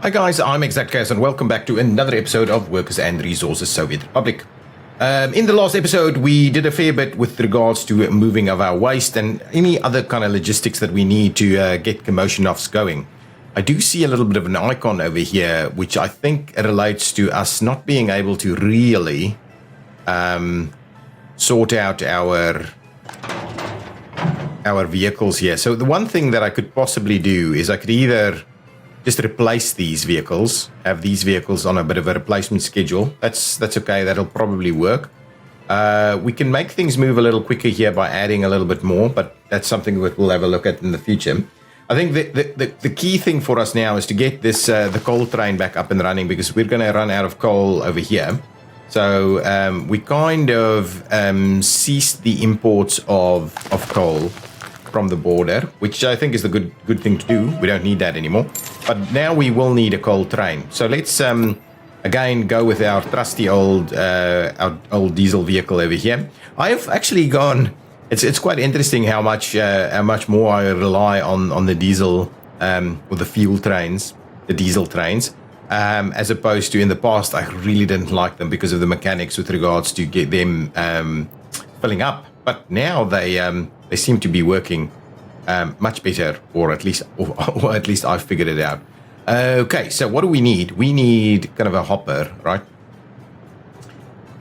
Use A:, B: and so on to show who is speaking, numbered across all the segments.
A: Hi guys, I'm ExactChaos and welcome back to another episode of Workers and Resources Soviet Republic. In the last episode, we did a fair bit with regards to moving of our waste and any other kind of logistics that we need to get Commotionovs going. I do see a little bit of an icon over here, which I think relates to us not being able to really sort out our vehicles here. So the one thing that I could possibly do is I could either just replace these vehicles, have these vehicles on a bit of a replacement schedule. That's okay, that'll probably work. We can make things move a little quicker here by adding a little bit more, but that's something that we'll have a look at in the future. I think the key thing for us now is to get this the coal train back up and running, because we're going to run out of coal over here. So we kind of ceased the imports of coal from the border, which I think is the good thing to do. We don't need that anymore. But now we will need a coal train. So let's again go with our trusty old diesel vehicle over here. I have actually gone. It's quite interesting how much more I rely on the diesel or the fuel trains, the diesel trains, as opposed to in the past. I really didn't like them because of the mechanics with regards to get them filling up. But now they seem to be working much better, or at least I've figured it out. Okay, so what do we need? We need kind of a hopper, right,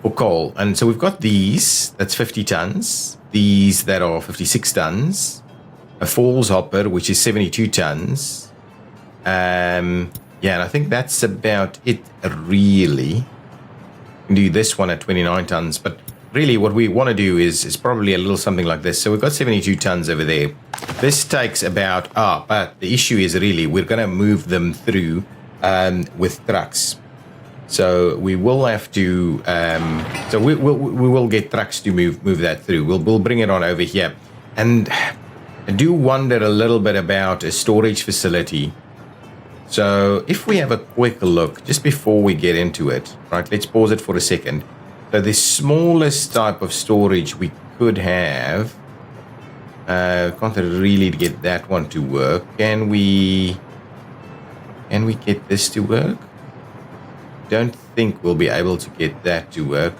A: for coal. And so we've got these, that's 50 tons. These that are 56 tons. A falls hopper, which is 72 tons. Yeah, and I think that's about it, really. We can do this one at 29 tons, but really what we want to do is probably a little something like this. So we've got 72 tons over there. This takes about, but the issue is really we're going to move them through with trucks. So we will have to, so we will get trucks to move that through. We'll bring it on over here. And I do wonder a little bit about a storage facility. So if we have a quick look, just before we get into it, right, let's pause it for a second. So the smallest type of storage we could have, can't really get that one to work. Can we get this to work? Don't think we'll be able to get that to work,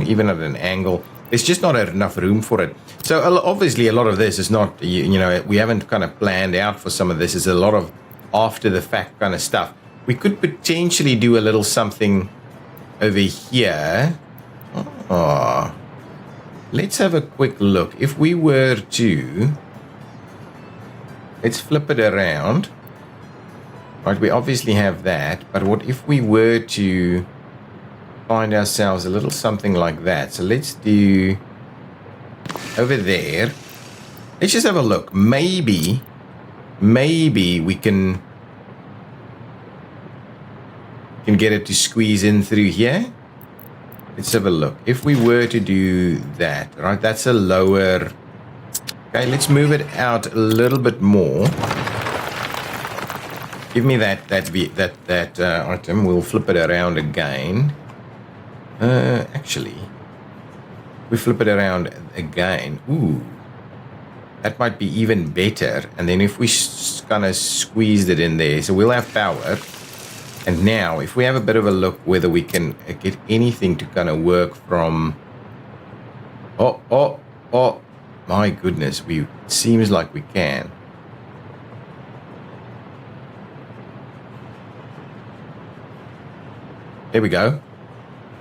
A: even at an angle. There's just not enough room for it. So obviously a lot of this is not, you know, we haven't kind of planned out for some of this. It's a lot of after the fact kind of stuff. We could potentially do a little something over here. Let's have a quick look. If we were to, let's flip it around. Right, we obviously have that, but what if we were to find ourselves a little something like that? So let's do over there. Let's just have a look. Maybe we can get it to squeeze in through here. Let's have a look. If we were to do that, right, that's a lower. Okay, let's move it out a little bit more. Give me that item. We'll flip it around again. Actually, we flip it around again. Ooh, that might be even better. And then if we kind of squeezed it in there, so we'll have power. And now, if we have a bit of a look whether we can get anything to kind of work from. Oh! My goodness, it seems like we can. There we go.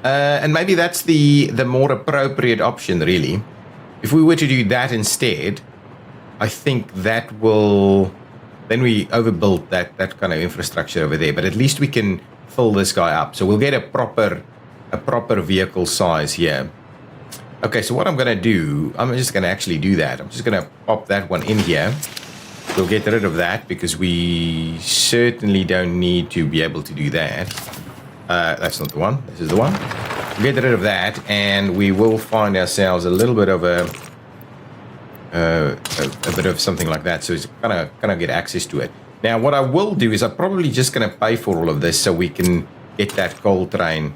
A: And maybe that's the more appropriate option, really. If we were to do that instead, I think that will. Then we overbuilt that kind of infrastructure over there, but at least we can fill this guy up. So we'll get a proper vehicle size here. Okay, so what I'm going to do, I'm just going to actually do that. I'm just going to pop that one in here. We'll get rid of that because we certainly don't need to be able to do that. That's not the one. This is the one. We'll get rid of that, and we will find ourselves a little bit of a bit of something like that, so it's kind of get access to it. Now what I will do is I'm probably just going to pay for all of this so we can get that coal train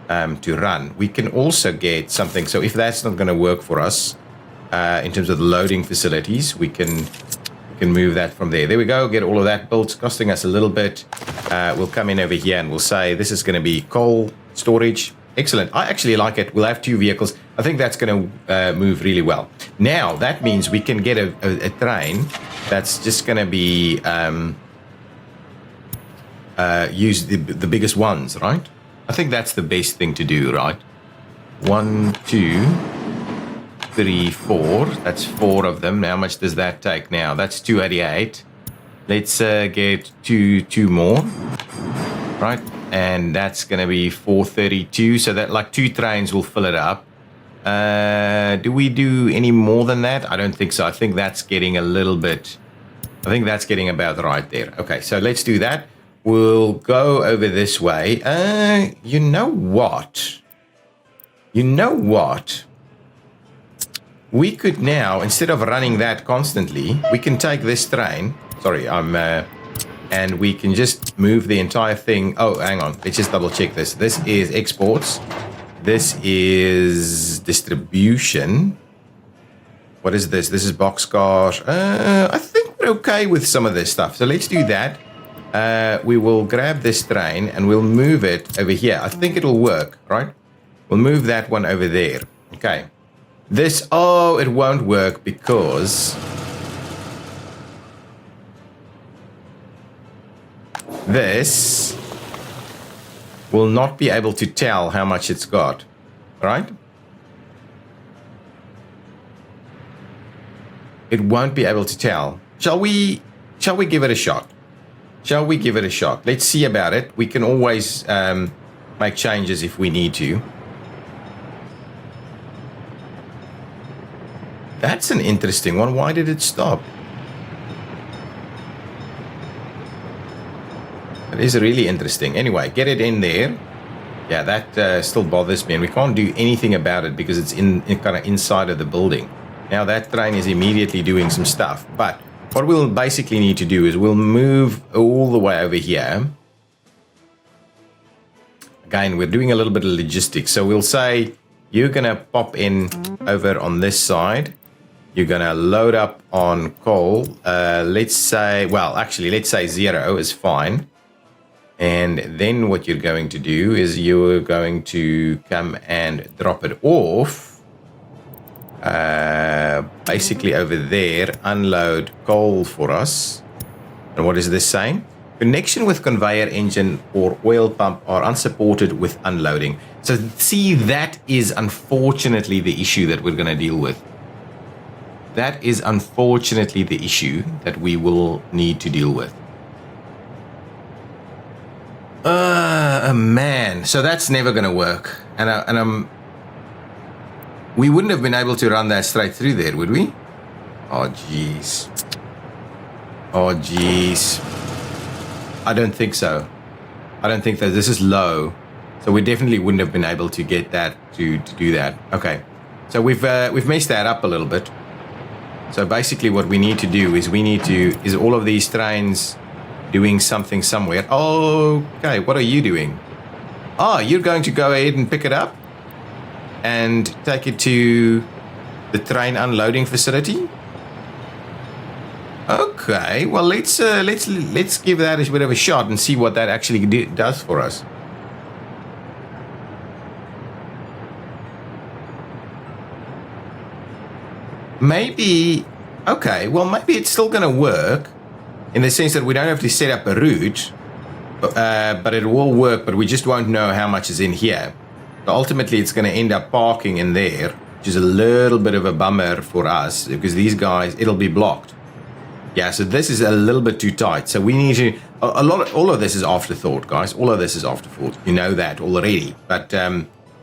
A: to run. We can also get something, so if that's not going to work for us in terms of the loading facilities, we can move that from there. There we go, get all of that built. It's costing us a little bit, we'll come in over here and we'll say this is going to be coal storage. Excellent. I actually like it. We'll have 2 vehicles. I think that's going to move really well. Now, that means we can get a train that's just going to be use the biggest ones, right? I think that's the best thing to do, right? 1, 2, 3, 4. That's 4 of them. How much does that take now? That's 288. Let's get two more, right? And that's going to be 432. So that like 2 trains will fill it up. Do we do any more than that? I don't think so. I think that's getting a little bit. I think that's getting about right there. Okay, so let's do that. We'll go over this way. You know what? You know what? We could now, instead of running that constantly, we can take this train. Sorry, and we can just move the entire thing. Oh, hang on. Let's just double check this. This is exports. This is distribution. What is this? This is boxcar. I think we're okay with some of this stuff. So let's do that. We will grab this train and we'll move it over here. I think it'll work, right? We'll move that one over there. Okay. This, oh, it won't work because this will not be able to tell how much it's got, right? It won't be able to tell. Shall we give it a shot? Shall we give it a shot? Let's see about it. We can always make changes if we need to. That's an interesting one. Why did it stop? It is really interesting. Anyway, get it in there. Yeah, that still bothers me, and we can't do anything about it because it's in kind of inside of the building. Now that train is immediately doing some stuff, but what we'll basically need to do is we'll move all the way over here. Again, we're doing a little bit of logistics, so we'll say you're gonna pop in over on this side. You're gonna load up on coal. Let's say, well, actually, let's say 0 is fine. And then what you're going to do is you're going to come and drop it off. Basically over there, unload coal for us. And what is this saying? Connection with conveyor engine or oil pump are unsupported with unloading. So see, that is unfortunately the issue that we're going to deal with. That is unfortunately the issue that we will need to deal with. Man, so that's never going to work. And we wouldn't have been able to run that straight through there, would we? Oh, jeez. Oh, jeez. I don't think so. I don't think that this is low. So we definitely wouldn't have been able to get that to do that. Okay. So we've messed that up a little bit. So basically what we need to do is is all of these trains doing something somewhere. Okay, what are you doing? Oh, you're going to go ahead and pick it up and take it to the train unloading facility? Okay, well let's give that a bit of a shot and see what that actually does for us. Maybe, okay, well maybe it's still going to work in the sense that we don't have to set up a route, but it will work, but we just won't know how much is in here. So ultimately it's going to end up parking in there, which is a little bit of a bummer for us because these guys, it'll be blocked. Yeah, so this is a little bit too tight. So we need to, all of this is afterthought, guys. All of this is afterthought. You know that already, but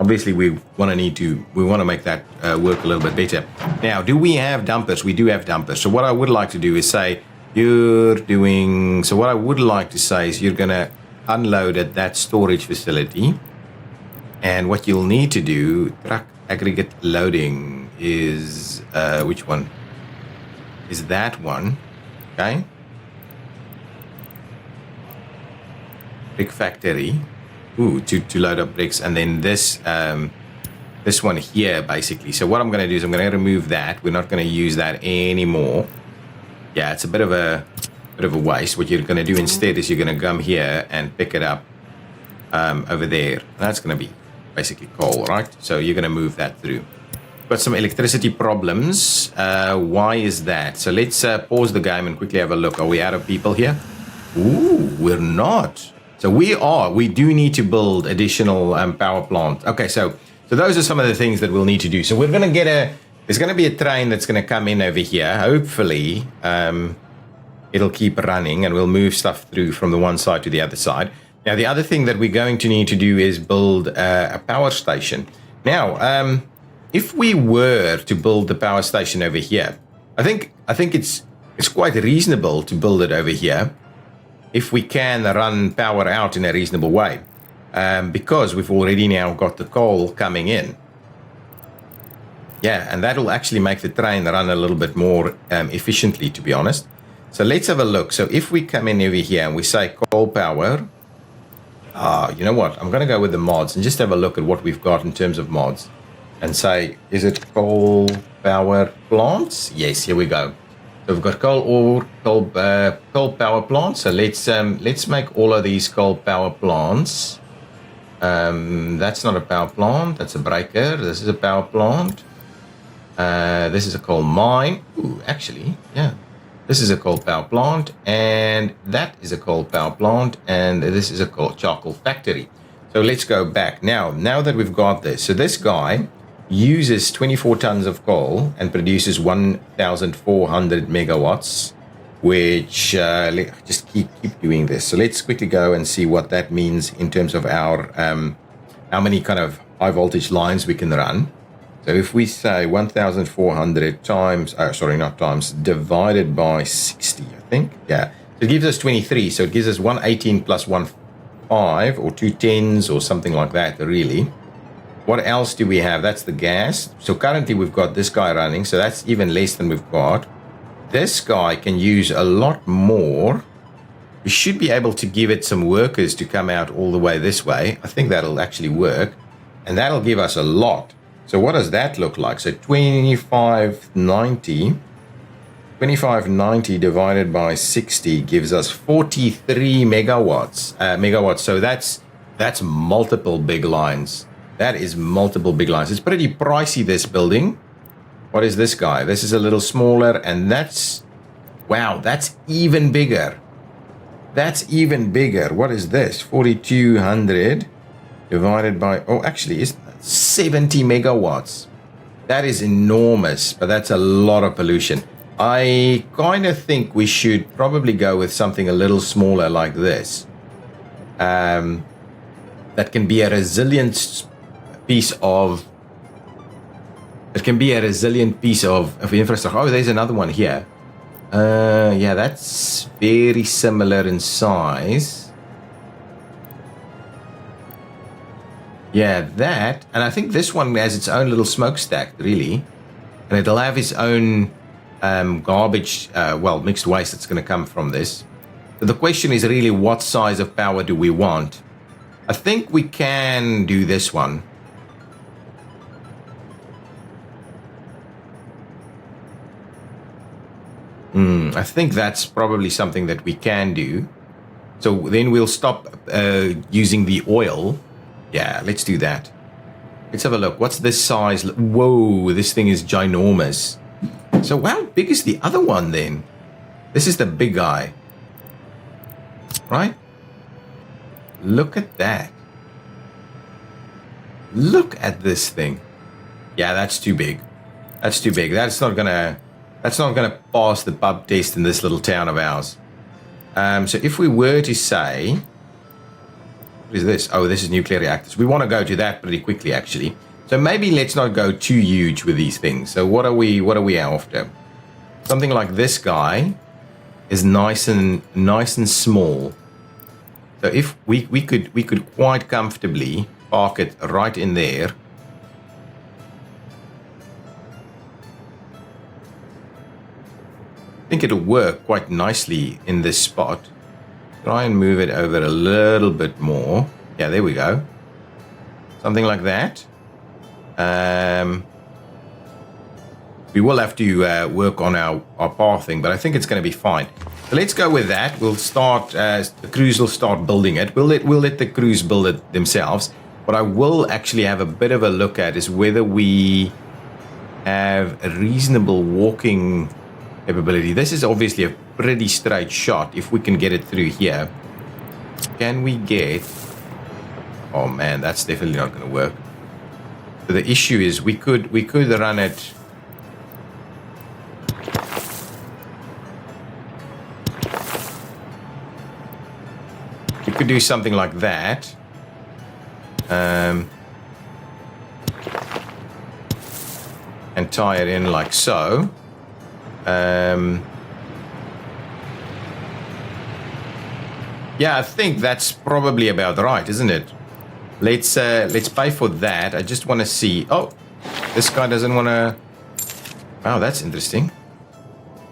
A: obviously we want to make that work a little bit better. Now, do we have dumpers? We do have dumpers. So what I would like to do is say what I would like to say is you're going to unload at that storage facility. And what you'll need to do, truck aggregate loading is, which one? Is that one. Okay. Brick factory. Ooh, to load up bricks. And then this one here, basically. So what I'm going to do is I'm going to remove that. We're not going to use that anymore. Yeah, it's a bit of a bit of a waste. What you're going to do instead is you're going to come here and pick it up over there. That's going to be basically coal, right? So you're going to move that through. Got some electricity problems. Why is that? So let's pause the game and quickly have a look. Are we out of people here? Ooh, we're not. So we do need to build additional power plant. Okay, so those are some of the things that we'll need to do. So we're going to there's going to be a train that's going to come in over here. Hopefully, it'll keep running and we'll move stuff through from the one side to the other side. Now, the other thing that we're going to need to do is build a power station. Now, if we were to build the power station over here, I think it's quite reasonable to build it over here if we can run power out in a reasonable way, because we've already now got the coal coming in. Yeah, and that'll actually make the train run a little bit more efficiently, to be honest. So let's have a look. So if we come in over here and we say coal power, you know what? I'm going to go with the mods and just have a look at what we've got in terms of mods and say, is it coal power plants? Yes, here we go. So we've got coal power plants. So let's make all of these coal power plants. That's not a power plant. That's a breaker. This is a power plant. This is a coal mine. Ooh, actually, yeah. This is a coal power plant, and that is a coal power plant, and this is a charcoal factory. So let's go back. Now that we've got this, so this guy uses 24 tons of coal and produces 1,400 megawatts, which just keep doing this. So let's quickly go and see what that means in terms of our how many kind of high voltage lines we can run. So if we say 1,400 times, divided by 60, I think. Yeah. So it gives us 23. So it gives us 118 plus 1 5 or 2 10s or something like that, really. What else do we have? That's the gas. So currently we've got this guy running. So that's even less than we've got. This guy can use a lot more. We should be able to give it some workers to come out all the way this way. I think that'll actually work. And that'll give us a lot. So what does that look like? So 2590 divided by 60 gives us 43 megawatts. So that's multiple big lines. That is multiple big lines. It's pretty pricey, this building. What is this guy? This is a little smaller, and that's even bigger. That's even bigger. What is this? 4,200 divided by, actually, it's 70 megawatts. That is enormous, but that's a lot of pollution. I kind of think we should probably go with something a little smaller like this. That can be a resilient piece of infrastructure. Oh, there's another one here. Yeah, that's very similar in size. Yeah, that, and I think this one has its own little smokestack, really, and it'll have its own garbage, mixed waste that's going to come from this. So the question is really, what size of power do we want? I think we can do this one. I think that's probably something that we can do. So then we'll stop using the oil. Yeah, let's do that. Let's have a look. What's this size? Whoa, this thing is ginormous. So how big is the other one then? This is the big guy. Right? Look at that. Look at this thing. Yeah, that's too big. That's too big. That's not gonna pass the pub test in this little town of ours. So if we were to say, what is this? Oh, this is nuclear reactors. We want to go to that pretty quickly, actually. So maybe let's not go too huge with these things. So what are we after? Something like this guy is nice and small. So if we could quite comfortably park it right in there. I think it'll work quite nicely in this spot. Try and move it over a little bit more. Yeah, there we go. Something like that. We will have to work on our pathing, but I think it's going to be fine. So let's go with that. We'll start, the crews will start building it. We'll let the crews build it themselves. What I will actually have a bit of a look at is whether we have a reasonable walking capability. This is obviously a pretty straight shot. If we can get it through here, can we get... Oh man, that's definitely not going to work. So the issue is we could run it... We could do something like that. And tie it in like so. Yeah, I think that's probably about right, isn't it? Let's pay for that. I just want to see. Oh, this guy doesn't want to. Wow, that's interesting.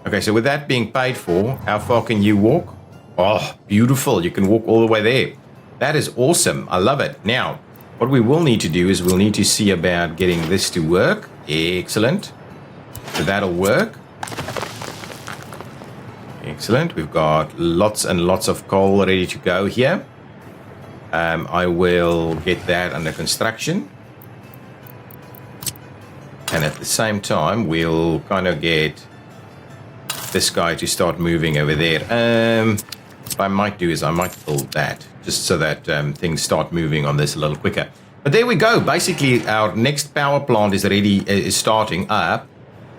A: Okay, so with that being paid for, how far can you walk? Oh, beautiful. You can walk all the way there. That is awesome. I love it. Now, what we will need to do is we'll need to see about getting this to work. Excellent. So that'll work. Excellent. We've got lots and lots of coal ready to go here. I will get that under construction. And at the same time, we'll kind of get this guy to start moving over there. What I might do is I might build that just so that things start moving on this a little quicker. But there we go. Basically, our next power plant is ready, is starting up.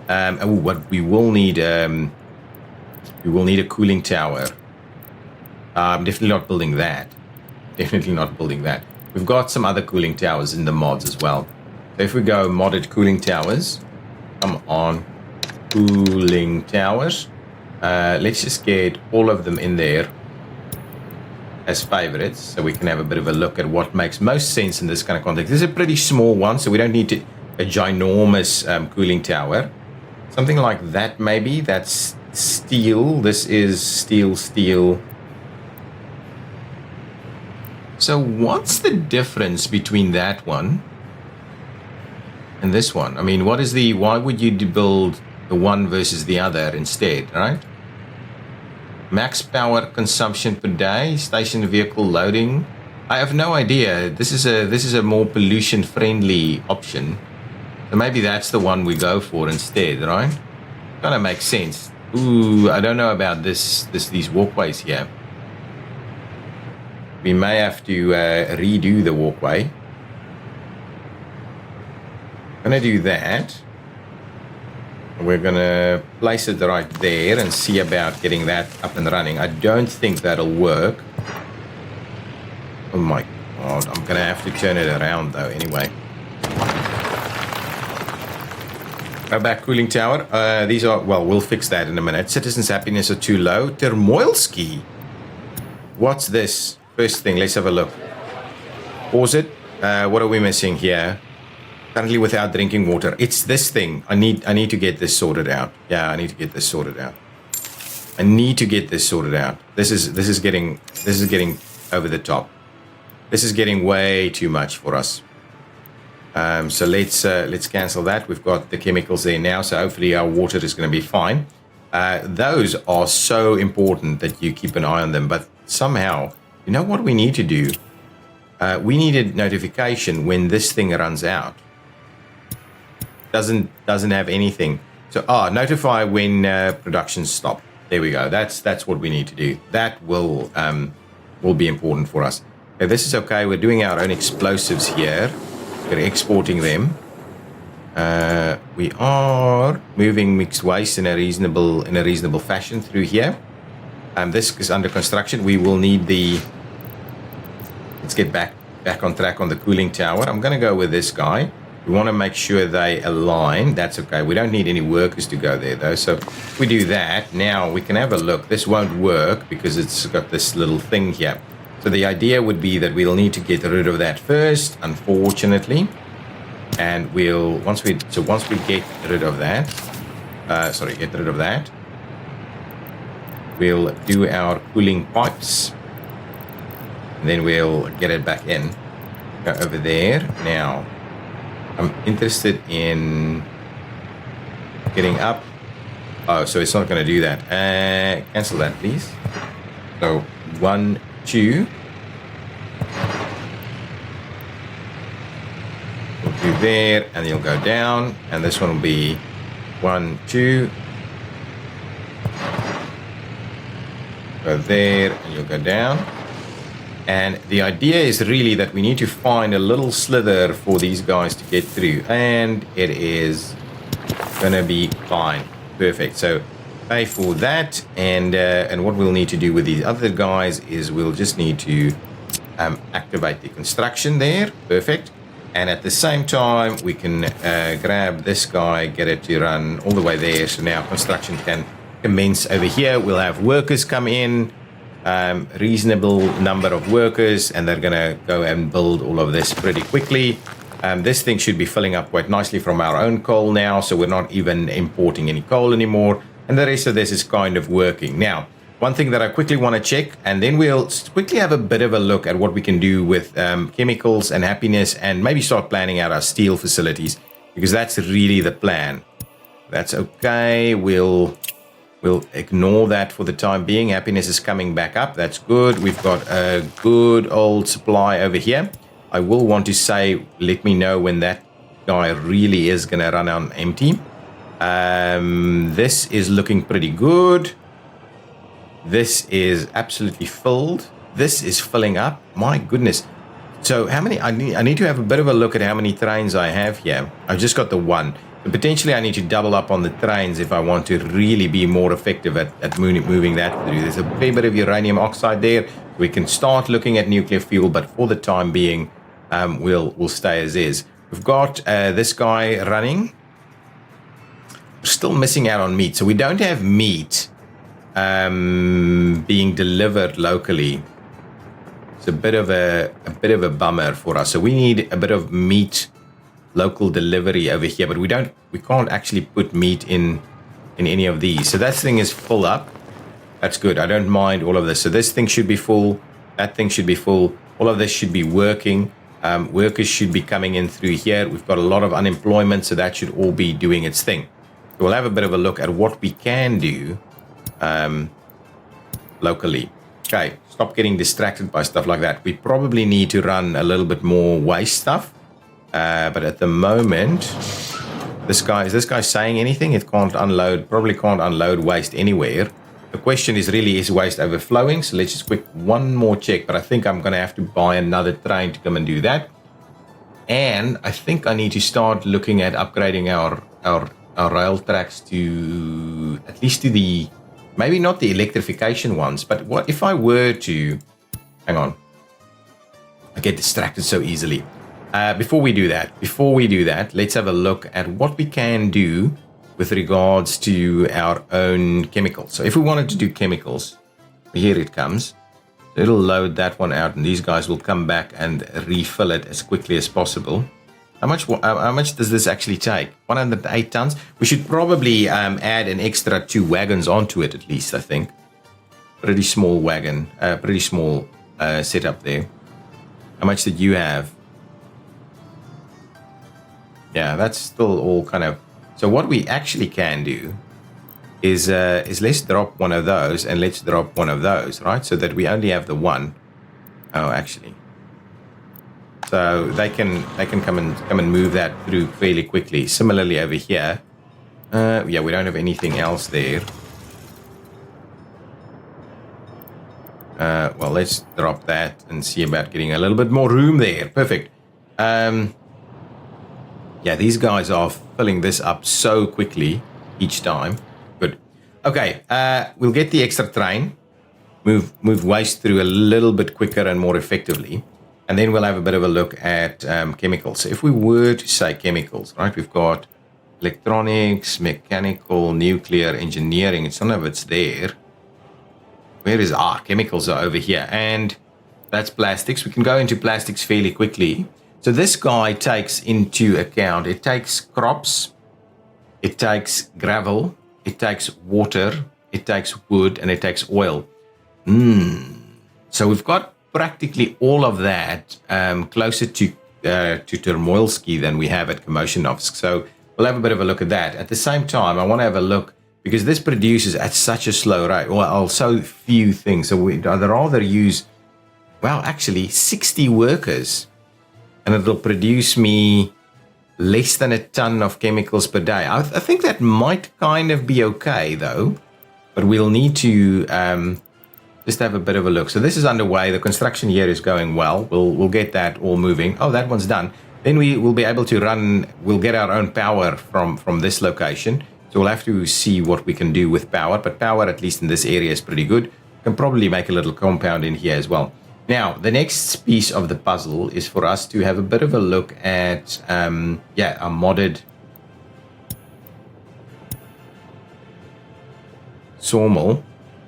A: What we will need, we will need a cooling tower. I'm definitely not building that. Definitely not building that. We've got some other cooling towers in the mods as well. So if we go modded cooling towers, come on, cooling towers. Let's just get all of them in there as favorites so we can have a bit of a look at what makes most sense in this kind of context. This is a pretty small one, so we don't need a ginormous cooling tower. Something like that maybe. That's steel. This is steel. So what's the difference between that one and this one? I mean, why would you build the one versus the other instead, right? Max power consumption per day, station vehicle loading. I have no idea. This is a more pollution friendly option. So maybe that's the one we go for instead, right? Kind of makes sense. Ooh, I don't know about these walkways here. We may have to redo the walkway. I'm gonna do that. We're gonna place it right there and see about getting that up and running. I don't think that'll work. Oh my god, I'm gonna have to turn it around though anyway. Go back, cooling tower. These are, well, we'll fix that in a minute. Citizens' happiness are too low. Termoilski. What's this? First thing, let's have a look. Pause it. What are we missing here? Currently without drinking water. It's this thing. I need to get this sorted out. Yeah, I need to get this sorted out. This is getting over the top. This is getting way too much for us. So let's cancel that. We've got the chemicals there now, so hopefully our water is going to be fine. Those are so important that you keep an eye on them. But somehow, you know what we need to do? We need a notification when this thing runs out. Doesn't have anything. So notify when production stop. There we go. That's what we need to do. That will be important for us. Okay, this is okay. We're doing our own explosives here. We're exporting them. We are moving mixed waste in a reasonable fashion through here. This is under construction. We will need the. Let's get back on track on the cooling tower. I'm going to go with this guy. We want to make sure they align. That's okay. We don't need any workers to go there though. So if we do that, now we can have a look. This won't work because it's got this little thing here. So the idea would be that we'll need to get rid of that first, unfortunately. And once we get rid of that, we'll do our cooling pipes. And then we'll get it back in. Go over there. Now, I'm interested in getting up Oh, so it's not going to do that. Cancel that, please. So 1, 2. We'll do there, and you'll go down. And this one will be 1, 2. Go there, and you'll go down. And the idea is really that we need to find a little slither for these guys to get through. And it is going to be fine. Perfect. So pay for that. And what we'll need to do with these other guys is we'll just need to activate the construction there. Perfect. And at the same time, we can grab this guy, get it to run all the way there. So now construction can commence over here. We'll have workers come in. Reasonable number of workers, and they're going to go and build all of this pretty quickly. This thing should be filling up quite nicely from our own coal now, so we're not even importing any coal anymore, and the rest of this is kind of working. Now, one thing that I quickly want to check, and then we'll quickly have a bit of a look at what we can do with chemicals and happiness, and maybe start planning out our steel facilities, because that's really the plan. That's okay. We'll ignore that for the time being. Happiness is coming back up. That's good. We've got a good old supply over here. I will want to say, let me know when that guy really is going to run on empty. This is looking pretty good. This is absolutely filled. This is filling up. My goodness. So how many? I need to have a bit of a look at how many trains I have here. I've just got the one. Potentially I need to double up on the trains if I want to really be more effective at moving that through. There's a fair bit of uranium oxide there. We can start looking at nuclear fuel, but for the time being, we'll stay as is. We've got this guy running. We're still missing out on meat. So we don't have meat being delivered locally. It's a bit of a bummer for us. So we need a bit of meat local delivery over here, but we can't actually put meat in any of these. So that thing is full up. That's good. I don't mind all of this. So this thing should be full. That thing should be full. All of this should be working. Workers should be coming in through here. We've got a lot of unemployment, so that should all be doing its thing. So we'll have a bit of a look at what we can do locally. Okay, stop getting distracted by stuff like that. We probably need to run a little bit more waste stuff. But at the moment, is this guy saying anything? It can't unload, probably can't unload waste anywhere. The question is really, is waste overflowing? So let's just quick one more check, but I think I'm going to have to buy another train to come and do that. And I think I need to start looking at upgrading our rail tracks to, at least to the, maybe not the electrification ones, but what if I were to, hang on, I get distracted so easily. Before we do that, let's have a look at what we can do with regards to our own chemicals. So if we wanted to do chemicals, here it comes. It'll load that one out, and these guys will come back and refill it as quickly as possible. How much does this actually take? 108 tons. We should probably add an extra 2 wagons onto it at least, I think. Pretty small wagon, pretty small setup there. How much did you have? Yeah, that's still all kind of. So what we actually can do is let's drop one of those and let's drop one of those, right? So that we only have the one. Oh, actually. So they can come and move that through fairly quickly. Similarly over here, yeah, we don't have anything else there. Well, let's drop that and see about getting a little bit more room there. Perfect. Yeah, these guys are filling this up so quickly each time. Good. Okay, we'll get the extra train, move waste through a little bit quicker and more effectively, and then we'll have a bit of a look at chemicals. So if we were to say chemicals, right, we've got electronics, mechanical, nuclear, engineering, and some of it's there. Where is chemicals are over here, and that's plastics. We can go into plastics fairly quickly. So this guy takes into account, it takes crops, it takes gravel, it takes water, it takes wood, and it takes oil. So we've got practically all of that closer to Termoilski than we have at Komotionovsk. So we'll have a bit of a look at that. At the same time, I want to have a look because this produces at such a slow rate, well, so few things. So I'd rather use, well, actually 60 workers, and it'll produce me less than a ton of chemicals per day. I think that might kind of be okay, though, but we'll need to just have a bit of a look. So this is underway. The construction here is going well. We'll get that all moving. Oh, that one's done. Then we will be able to run, we'll get our own power from this location. So we'll have to see what we can do with power, but power, at least in this area, is pretty good. Can probably make a little compound in here as well. Now, the next piece of the puzzle is for us to have a bit of a look at, a modded sawmill.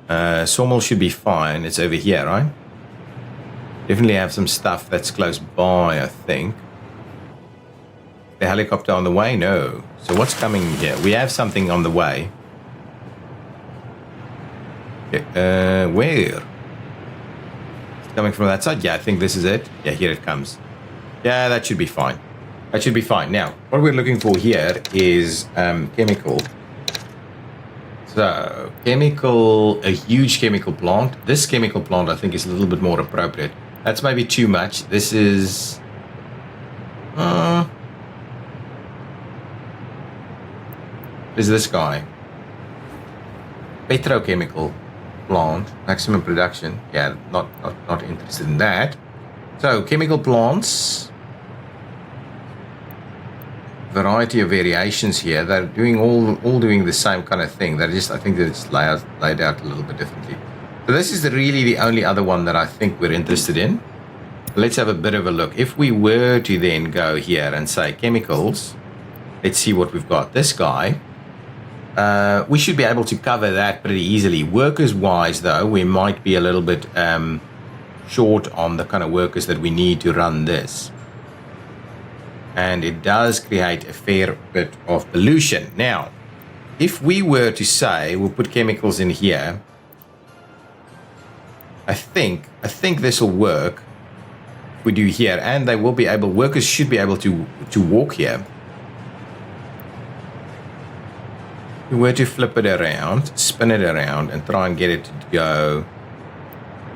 A: Sawmill should be fine. It's over here, right? Definitely have some stuff that's close by, I think. The helicopter on the way? No. So what's coming here? We have something on the way. Where? It's coming from that side? Yeah, I think this is it. Yeah, here it comes. Yeah, that should be fine. That should be fine. Now, what we're looking for here is chemical. So, chemical, a huge chemical plant. This chemical plant, I think, is a little bit more appropriate. That's maybe too much. This is... is this guy? Petrochemical plant, maximum production. Yeah, not interested in that. So chemical plants, variety of variations here. They're doing all doing the same kind of thing. They're just, I think it's laid out a little bit differently. So this is really the only other one that I think we're interested in. Let's have a bit of a look. If we were to then go here and say chemicals, let's see what we've got. This guy. We should be able to cover that pretty easily. Workers-wise, though, we might be a little bit short on the kind of workers that we need to run this. And it does create a fair bit of pollution. Now, if we were to say we'll put chemicals in here, I think this will work. If we do here, and they will be able. Workers should be able to walk here. If we were to flip it around, spin it around, and try and get it to go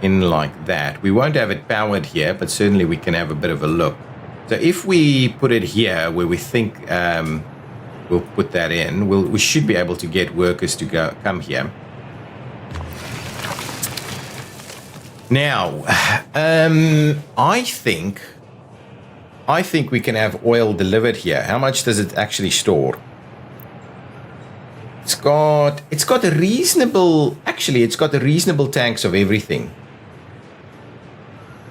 A: in like that, we won't have it powered here, but certainly we can have a bit of a look. So if we put it here where we think we'll put that in, we should be able to get workers to come here. Now, I think we can have oil delivered here. How much does it actually store? It's got a reasonable, actually, it's got a reasonable tanks of everything.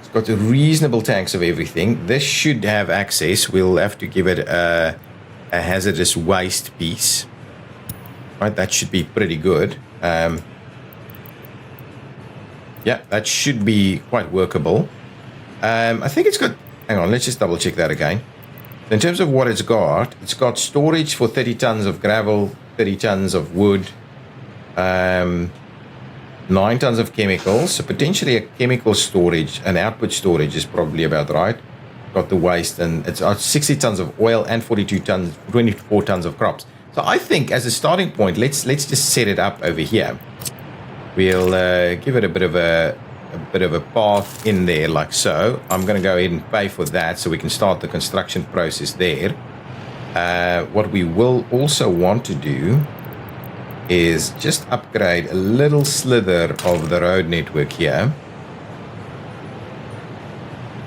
A: It's got a reasonable tanks of everything. This should have access. We'll have to give it a hazardous waste piece. Right, that should be pretty good. Yeah, that should be quite workable. I think it's got, hang on, let's just double check that again. In terms of what it's got storage for 30 tons of gravel, 30 tons of wood, 9 tons of chemicals. So potentially a chemical storage, an output storage is probably about right. Got the waste, and it's 60 tons of oil and 24 tons of crops. So I think as a starting point, let's just set it up over here. We'll give it a bit of a path in there like so. I'm going to go ahead and pay for that so we can start the construction process there. What we will also want to do is just upgrade a little slither of the road network here.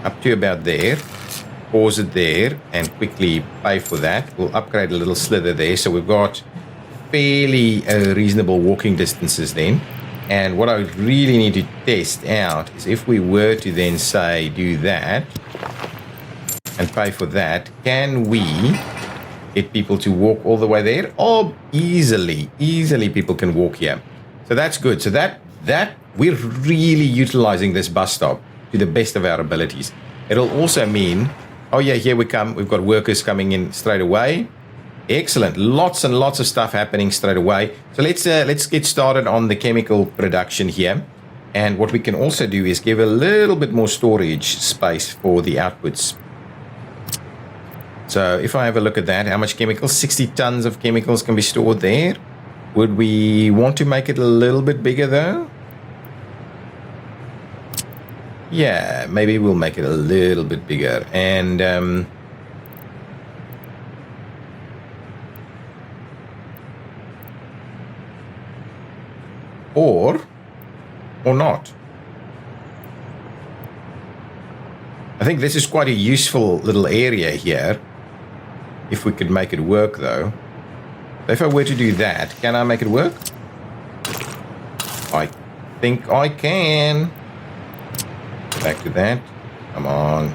A: Up to about there. Pause it there and quickly pay for that. We'll upgrade a little slither there. So we've got fairly reasonable walking distances then. And what I would really need to test out is if we were to then say do that and pay for that, can we get people to walk all the way there? Oh, easily people can walk here. So that's good. So that we're really utilizing this bus stop to the best of our abilities. It'll also mean, oh yeah, here we come. We've got workers coming in straight away. Excellent. Lots and lots of stuff happening straight away. So let's get started on the chemical production here. And what we can also do is give a little bit more storage space for the outputs. So if I have a look at that, how much chemicals? 60 tons of chemicals can be stored there. Would we want to make it a little bit bigger though? Yeah, maybe we'll make it a little bit bigger. And or not. I think this is quite a useful little area here. If we could make it work though. If I were to do that, can I make it work? I think I can. Back to that. Come on.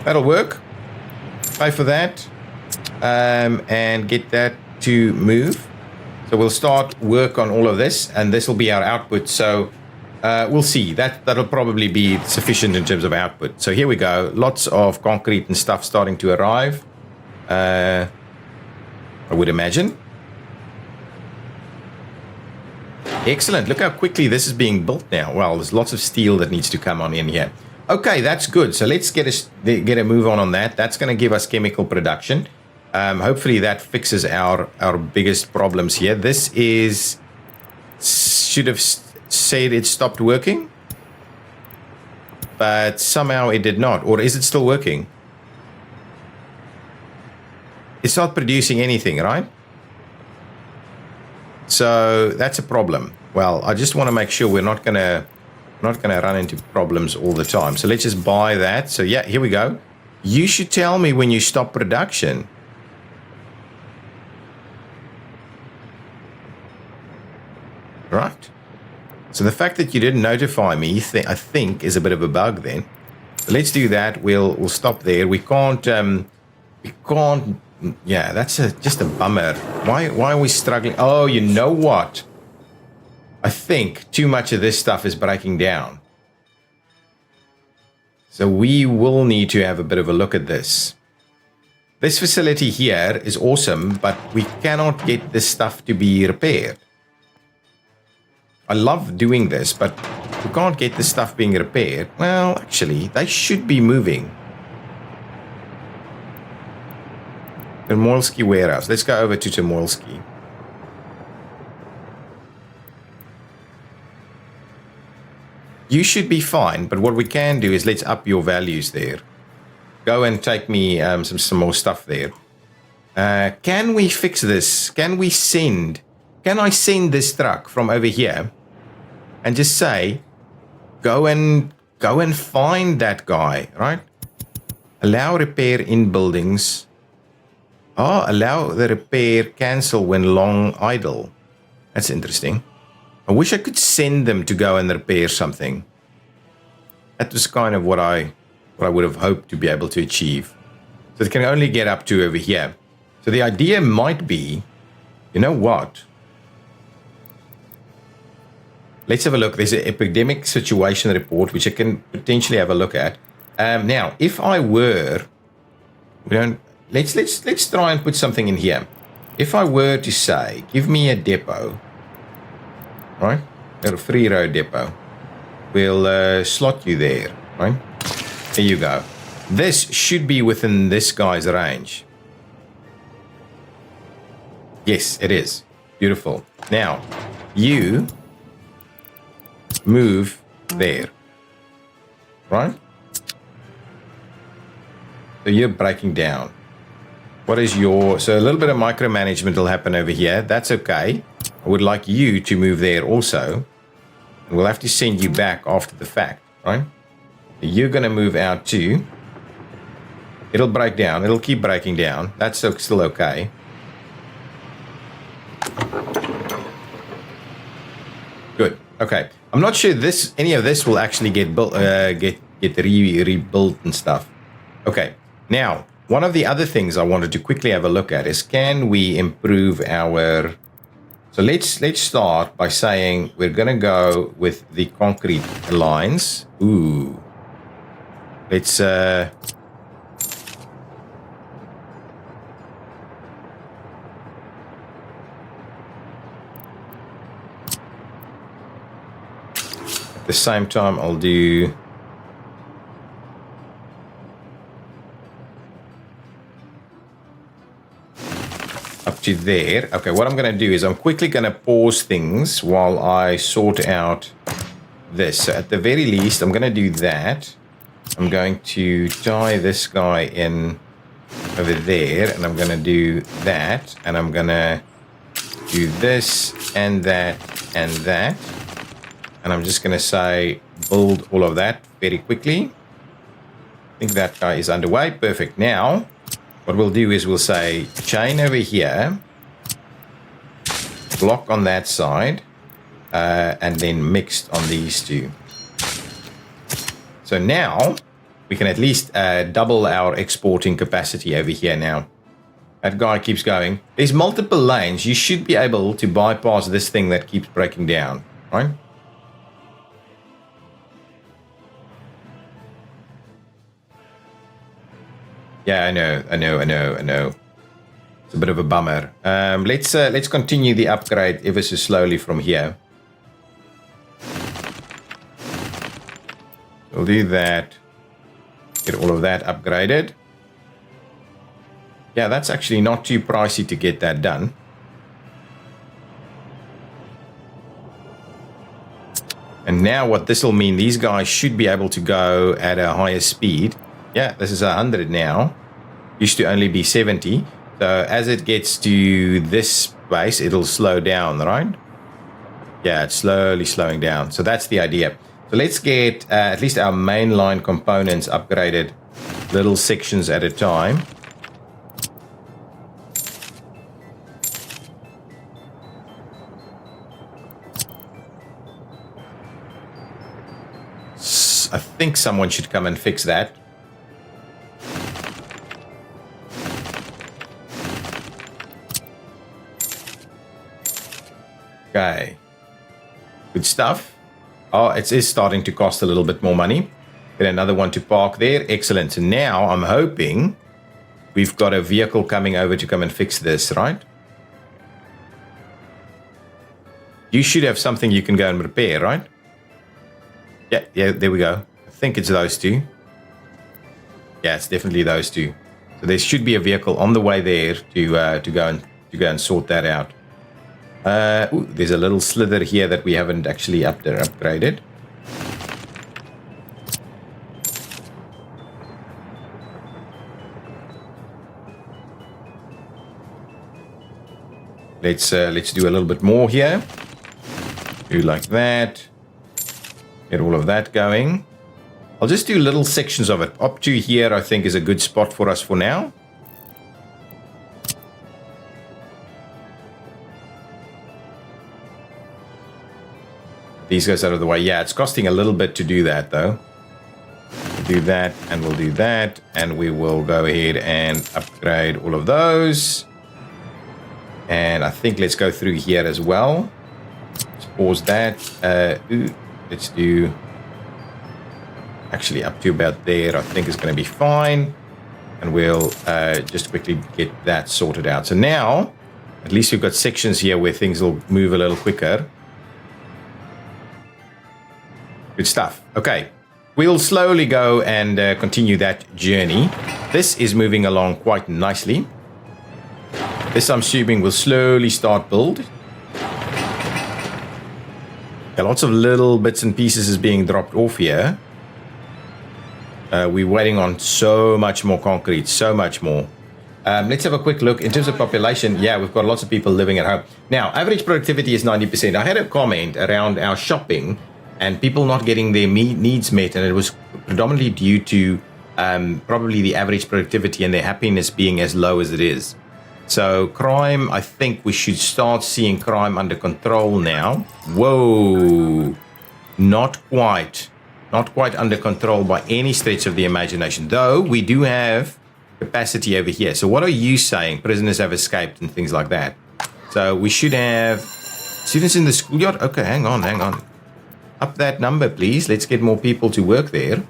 A: That'll work. Pay for that. And get that to move. So we'll start work on all of this, and this will be our output. So we'll see. That'll probably be sufficient in terms of output. So here we go. Lots of concrete and stuff starting to arrive. I would imagine. Excellent. Look how quickly this is being built now. Well, there's lots of steel that needs to come on in here. Okay, that's good. So let's get a move on that. That's going to give us chemical production. Hopefully that fixes our biggest problems here. This should have said it stopped working, but somehow it did not. Or is it still working? It's not producing anything, right? So that's a problem. Well, I just want to make sure we're not gonna run into problems all the time. So let's just buy that. So yeah, here we go. You should tell me when you stop production. Right. So the fact that you didn't notify me, I think, is a bit of a bug then. So let's do that. We'll stop there. We can't. Yeah, that's just a bummer. Why are we struggling? Oh, you know what? I think too much of this stuff is breaking down. So we will need to have a bit of a look at this. This facility here is awesome, but we cannot get this stuff to be repaired. I love doing this, but we can't get this stuff being repaired. Well, actually, they should be moving. Termoilski warehouse. Let's go over to Termoilski. You should be fine, but what we can do is let's up your values there. Go and take me some more stuff there. Can we fix this? Can I send this truck from over here and just say, go and find that guy, right? Allow repair in buildings. Oh, allow the repair cancel when long idle. That's interesting. I wish I could send them to go and repair something. That was kind of what I would have hoped to be able to achieve. So it can only get up to over here. So the idea might be, you know what? Let's have a look. There's an epidemic situation report, which I can potentially have a look at. Now, if I were, let's try and put something in here. If I were to say, give me a depot, right? A free road depot. We'll slot you there, right? There you go. This should be within this guy's range. Yes, it is. Beautiful. Now, you move there, right? So you're breaking down. What is so a little bit of micromanagement will happen over here. That's okay. I would like you to move there also. And we'll have to send you back after the fact, right? You're going to move out too. It'll break down. It'll keep breaking down. That's still okay. Good. Okay. I'm not sure any of this will actually get built, rebuilt and stuff. Okay. Now, one of the other things I wanted to quickly have a look at is, can we improve our... So let's start by saying we're going to go with the concrete lines. Ooh. Let's... At the same time, I'll do... up to there. Okay, what I'm going to do is I'm quickly going to pause things while I sort out this. So at the very least, I'm going to do that. I'm going to tie this guy in over there, and I'm going to do that, and I'm going to do this and that and that, and I'm just going to say build all of that very quickly. I think that guy is underway. Perfect. Now what we'll do is we'll say chain over here, block on that side, and then mixed on these two. So now we can at least double our exporting capacity over here now. That guy keeps going. There's multiple lanes. You should be able to bypass this thing that keeps breaking down, right? Yeah, I know. It's a bit of a bummer. Let's continue the upgrade ever so slowly from here. We'll do that. Get all of that upgraded. Yeah, that's actually not too pricey to get that done. And now what this will mean, these guys should be able to go at a higher speed. Yeah, this is 100 now. Used to only be 70. So as it gets to this space, it'll slow down, right? Yeah, it's slowly slowing down. So that's the idea. So let's get at least our mainline components upgraded, little sections at a time. I think someone should come and fix that. Okay. Good stuff. Oh, it is starting to cost a little bit more money. Get another one to park there. Excellent. So now I'm hoping we've got a vehicle coming over to come and fix this, right? You should have something you can go and repair, right? Yeah, there we go. I think it's those two. Yeah, it's definitely those two. So there should be a vehicle on the way there to go and sort that out. Ooh, there's a little slither here that we haven't actually upgraded. Let's do a little bit more here. Do like that. Get all of that going. I'll just do little sections of it. Up to here, I think, is a good spot for us for now. These guys out of the way. Yeah, it's costing a little bit to do that, though. We'll do that, and we'll do that, and we will go ahead and upgrade all of those. And I think let's go through here as well. Let's pause that. Let's do actually up to about there. I think is going to be fine, and we'll just quickly get that sorted out. So now, at least we've got sections here where things will move a little quicker. Good stuff. Okay, we'll slowly go and continue that journey. This is moving along quite nicely. This, I'm assuming, will slowly start build. Yeah, lots of little bits and pieces is being dropped off here. We're waiting on so much more concrete, so much more. Let's have a quick look. In terms of population, yeah, we've got lots of people living at home. Now, average productivity is 90%. I had a comment around our shopping and people not getting their needs met, and it was predominantly due to probably the average productivity and their happiness being as low as it is. So crime, I think we should start seeing crime under control now. Whoa, not quite under control by any stretch of the imagination, though we do have capacity over here. So what are you saying? Prisoners have escaped and things like that. So we should have students in the schoolyard. Okay, hang on. Up that number, please. Let's get more people to work there.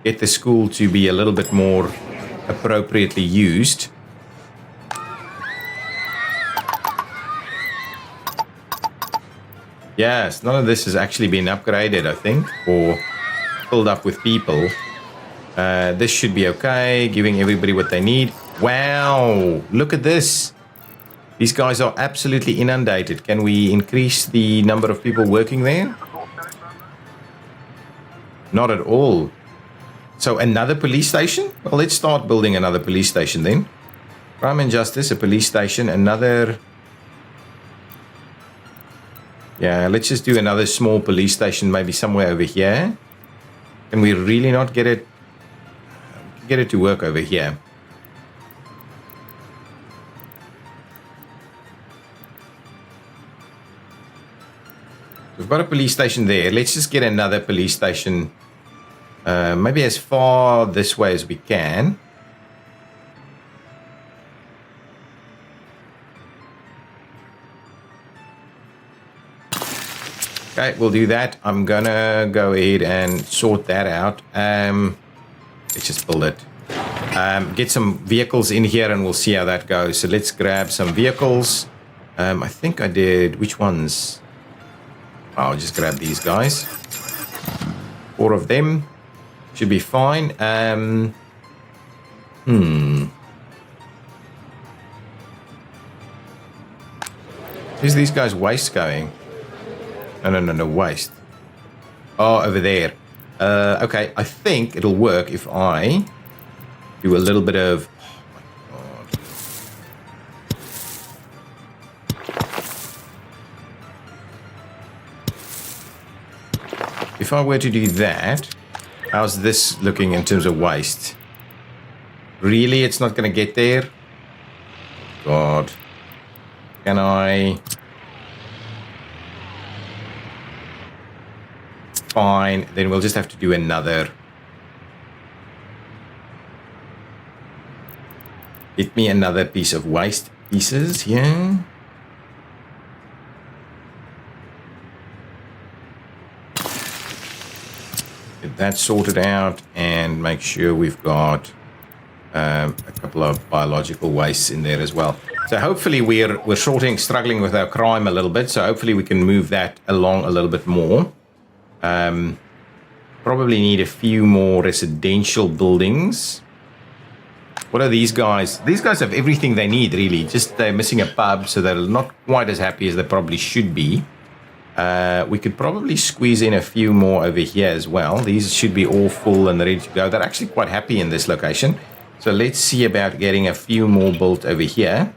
A: Get the school to be a little bit more appropriately used. Yes, none of this has actually been upgraded, I think, or filled up with people. This should be okay, giving everybody what they need. Wow, look at this. These guys are absolutely inundated. Can we increase the number of people working there? Not at all. So another police station? Well, let's start building another police station then. Crime and Justice, a police station, another... Yeah, let's just do another small police station, maybe somewhere over here. Can we really not get it? Get it to work over here. We've got a police station there. Let's just get another police station, maybe as far this way as we can. Okay, we'll do that. I'm gonna go ahead and sort that out. Let's just build it. Get some vehicles in here and we'll see how that goes. So let's grab some vehicles. I think I did, which ones? I'll just grab these guys. 4 of them. Should be fine. Where's these guys' waste going? No, waste. Oh, over there. Okay, I think it'll work if I do a little bit of... Oh my God. If I were to do that, how's this looking in terms of waste? Really, it's not going to get there? God. Can I... Fine, then we'll just have to do another. Get me another piece of waste pieces here. Get that sorted out and make sure we've got a couple of biological wastes in there as well. So hopefully we're struggling with our crime a little bit, so hopefully we can move that along a little bit more. Probably need a few more residential buildings. What are these guys? These guys have everything they need, really. Just they're missing a pub, so they're not quite as happy as they probably should be. We could probably squeeze in a few more over here as well. These should be all full and ready to go. They're actually quite happy in this location. So let's see about getting a few more built over here.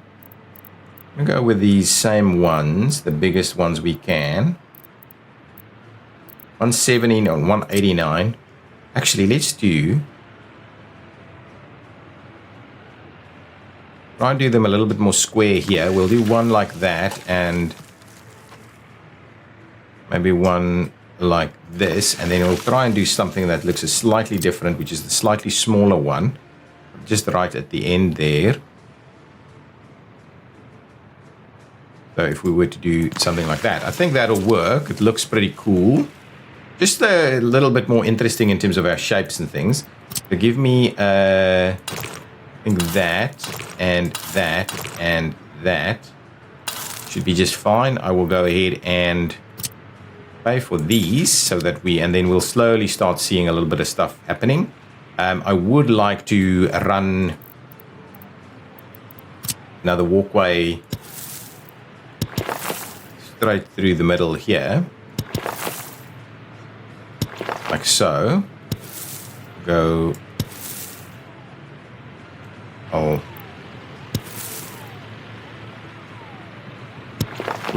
A: I'm gonna go with these same ones, the biggest ones we can. 170 and 189. Actually, let's do... Try and do them a little bit more square here. We'll do one like that and maybe one like this. And then we'll try and do something that looks slightly different, which is the slightly smaller one. Just right at the end there. So if we were to do something like that, I think that'll work. It looks pretty cool. Just a little bit more interesting in terms of our shapes and things. So give me, I think that and that and that should be just fine. I will go ahead and pay for these so that and then we'll slowly start seeing a little bit of stuff happening. I would like to run another walkway straight through the middle here. Like so. Go. We'll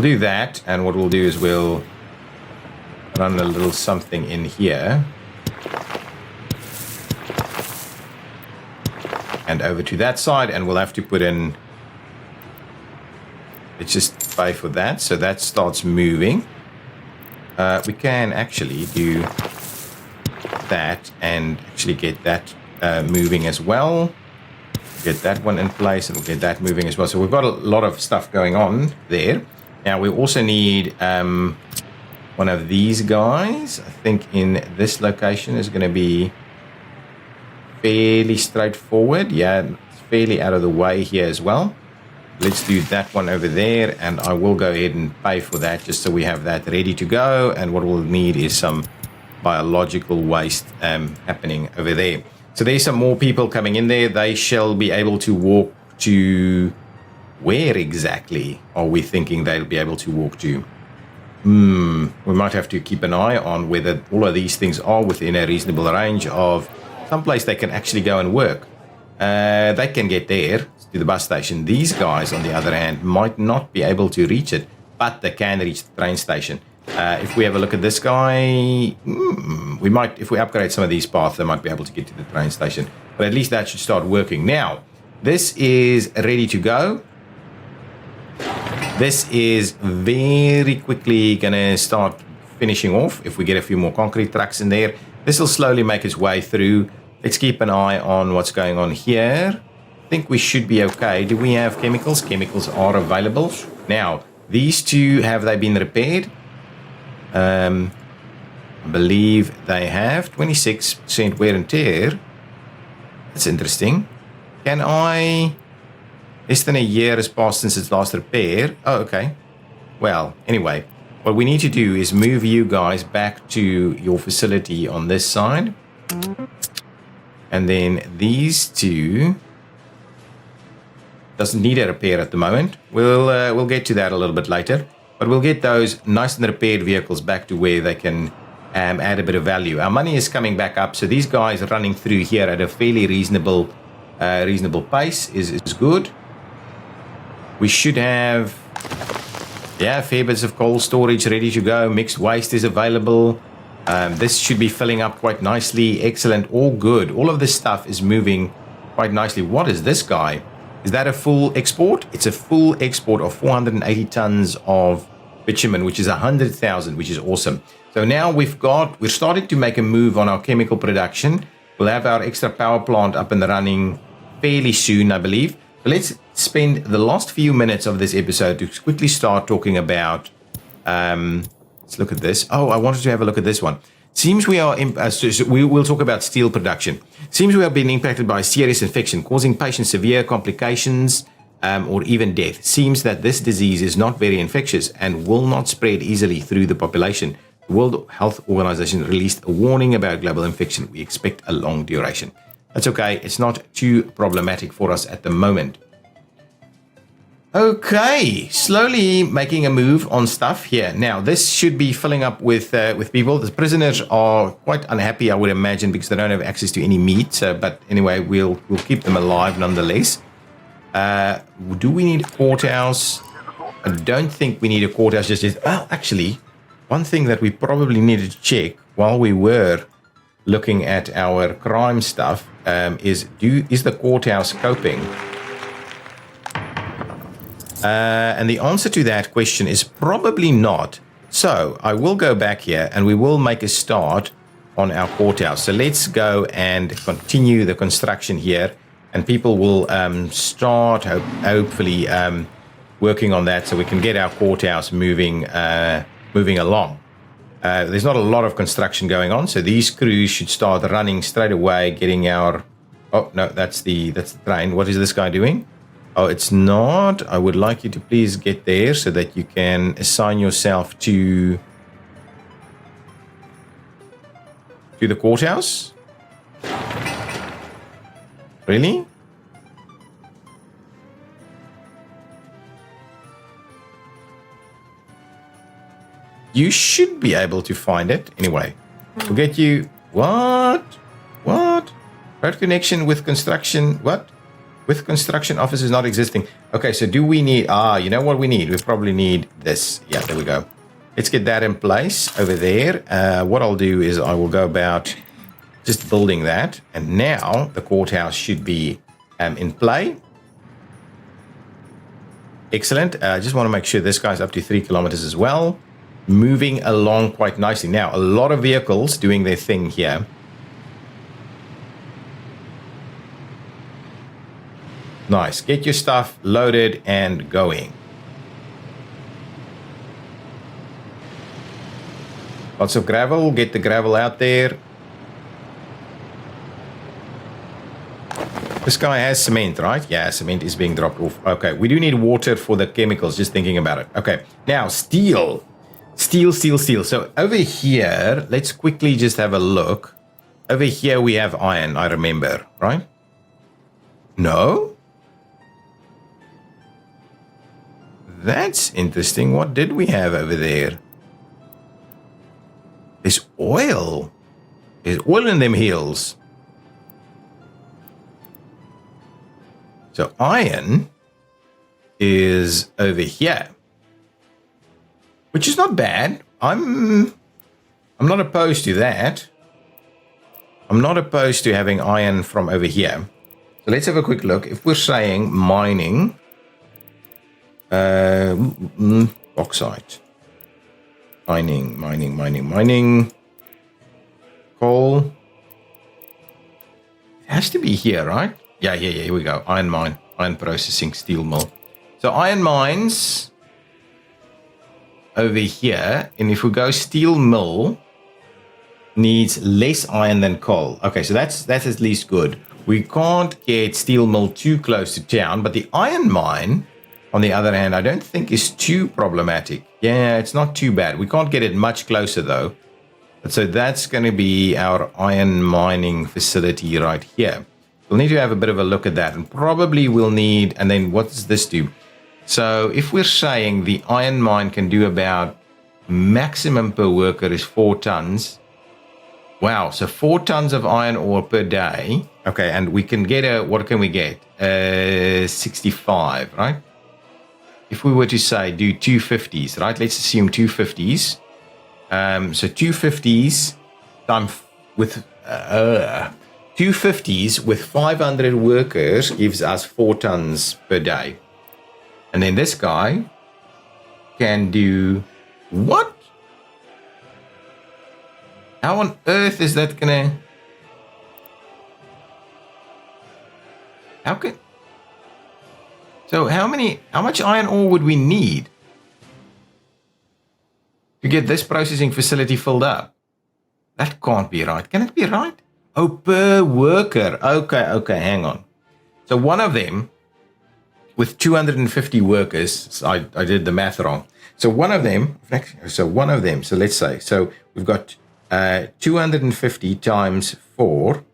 A: do that, and what we'll do is we'll run a little something in here. And over to that side, and we'll have to put in... Let's just pay for that, so that starts moving. We can actually do that and actually get that moving as well. Get that one in place and we'll get that moving as well. So we've got a lot of stuff going on there. Now we also need one of these guys. I think in this location is going to be fairly straightforward. Yeah, it's fairly out of the way here as well. Let's do that one over there, and I will go ahead and pay for that just so we have that ready to go. And what we'll need is some biological waste happening over there. So there's some more people coming in there. They shall be able to walk to where exactly are we thinking they'll be able to walk to? We might have to keep an eye on whether all of these things are within a reasonable range of someplace they can actually go and work. They can get there to the bus station. These guys, on the other hand, might not be able to reach it, but they can reach the train station. If we have a look at this guy, we might, if we upgrade some of these paths, they might be able to get to the train station. But at least that should start working. Now, this is ready to go. This is very quickly going to start finishing off. If we get a few more concrete trucks in there, this will slowly make its way through. Let's keep an eye on what's going on here. I think we should be okay. Do we have chemicals? Chemicals are available. Now, these two, have they been repaired? I believe they have. 26% wear and tear. That's interesting. Can I... Less than a year has passed since its last repair. Oh, okay. Well, anyway, what we need to do is move you guys back to your facility on this side. And then these two doesn't need a repair at the moment. We'll get to that a little bit later. But we'll get those nice and repaired vehicles back to where they can add a bit of value. Our money is coming back up, so these guys running through here at a fairly reasonable pace is good. We should have, fair bits of coal storage ready to go. Mixed waste is available. This should be filling up quite nicely. Excellent. All good. All of this stuff is moving quite nicely. What is this guy? Is that a full export? It's a full export of 480 tons of bitumen, which is 100,000, which is awesome. So now we're starting to make a move on our chemical production. We'll have our extra power plant up and running fairly soon, I believe. So let's spend the last few minutes of this episode to quickly start talking about, let's look at this. Oh, I wanted to have a look at this one. Seems we are, we will talk about steel production. Seems we have been impacted by a serious infection, causing patients severe complications or even death. Seems that this disease is not very infectious and will not spread easily through the population. The World Health Organization released a warning about global infection. We expect a long duration. That's okay. It's not too problematic for us at the moment. Okay, slowly making a move on stuff here. Now, this should be filling up with people. The prisoners are quite unhappy, I would imagine, because they don't have access to any meat. But anyway, we'll keep them alive nonetheless. Do we need a courthouse? I don't think we need a courthouse just yet. Well, actually, one thing that we probably needed to check while we were looking at our crime stuff is the courthouse coping? And the answer to that question is probably not. So I will go back here and we will make a start on our courthouse. So let's go and continue the construction here, and people will start hopefully working on that so we can get our courthouse moving along. There's not a lot of construction going on, so these crews should start running straight away, getting our... Oh, no, that's the train. What is this guy doing? Oh, it's not. I would like you to please get there so that you can assign yourself to the courthouse. Really? You should be able to find it. Anyway, we'll get you... What? Road connection with construction... What? With construction offices not existing. Okay, so do we need... you know what we need? We probably need this. Yeah, there we go. Let's get that in place over there. What I'll do is I will go about just building that. And now the courthouse should be in play. Excellent. I just want to make sure this guy's up to 3 kilometers as well. Moving along quite nicely. Now, a lot of vehicles doing their thing here. Nice. Get your stuff loaded and going. Lots of gravel. Get the gravel out there. This guy has cement, right? Yeah, cement is being dropped off. Okay, we do need water for the chemicals, just thinking about it. Okay, now steel. Steel. So over here, let's quickly just have a look. Over here we have iron, I remember, right? No? That's interesting. What did we have over there? There's oil. There's oil in them hills. So iron is over here, which is not bad. I'm not opposed to that. I'm not opposed to having iron from over here. So let's have a quick look. If we're saying mining, bauxite, mining, coal. It has to be here, right? Yeah, here we go. Iron mine, iron processing, steel mill. So iron mines over here, and if we go steel mill, needs less iron than coal. Okay, so that's at least good. We can't get steel mill too close to town, but the iron mine, on the other hand, I don't think is too problematic. Yeah, it's not too bad. We can't get it much closer though. So that's going to be our iron mining facility right here. We'll need to have a bit of a look at that, and probably we'll need, and then what does this do? So if we're saying the iron mine can do about, maximum per worker is 4 tons. Wow, so 4 tons of iron ore per day. Okay, and we can get what can we get? 65, right? If we were to say do 250s, right? Let's assume 250s. So 250s times with 250s with 500 workers gives us 4 tons per day. And then this guy can do what? How on earth is that gonna? So how much iron ore would we need to get this processing facility filled up? That can't be right. Can it be right? Oh, per worker. Okay, hang on. So one of them with 250 workers, so I did the math wrong. So one of them, so let's say, so we've got 250 times 4,